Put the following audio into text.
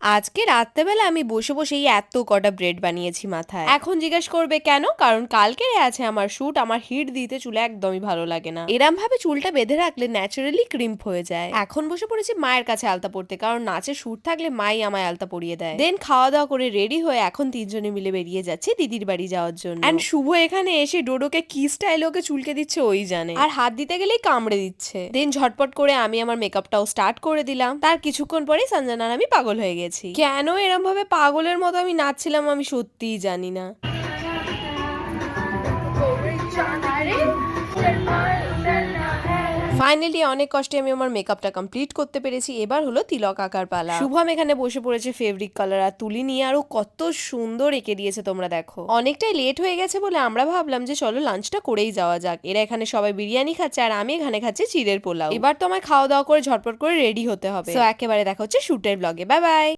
আজকে রাত্রেবেলা আমি বসে বসেই এত কটা ব্রেড বানিয়েছি মাথায়। এখন জিজ্ঞেস করবে কেন? কারণ কালকে আছে আমার শুট, আমার হিট দিতে চুলে একদমই ভালো লাগে না। এরম ভাবে চুলটা বেঁধে রাখলে ন্যাচারালি ক্রিম্প হয়ে যায়। এখন বসে পড়েছি মায়ের কাছে আলতা পড়তে, কারণ নাচে শুট থাকলে মাই আমায় আলতা পরিয়ে দেয়। দেন খাওয়া দাওয়া করে রেডি হয়ে এখন তিনজনে মিলে বেরিয়ে যাচ্ছি দিদির বাড়ি যাওয়ার জন্য। এন্ড শুভ এখানে এসে ডোডোকে কি স্টাইলে ওকে চুলকে দিচ্ছে ওই জানে, আর হাত দিতে গেলেই কামড়ে দিচ্ছে। দেন ঝটপট করে আমি আমার মেকআপটাও স্টার্ট করে দিলাম। তার কিছুক্ষণ পরেই সঞ্জনা আর আমি পাগল হয়ে গেছি। কেন এরম ভাবে পাগলের মতো আমি নাচছিলাম আমি সত্যিই জানি না। ফাইনালি অনেক কষ্টে আমি আমার মেকআপটা কমপ্লিট করতে পেরেছি। এবার হলো তিলক আঁকার পালা। শুভম এখানে বসে পড়েছে ফেব্রিক কালার আর তুলি নিয়ে, আরো কত সুন্দর এঁকে দিয়েছে তোমরা দেখো। অনেকটাই লেট হয়ে গেছে বলে আমরা ভাবলাম যে চলো লাঞ্চটা করেই যাওয়া যাক। এরা এখানে সবাই বিরিয়ানি খাচ্ছে আর আমি এখানে খাচ্ছি চিড়ের পোলাও। এবার তো আমায় খাওয়া দাওয়া করে ঝটপট করে রেডি হতে হবে। তো একেবারে দেখা হচ্ছে শুটের ব্লগে। Bye bye.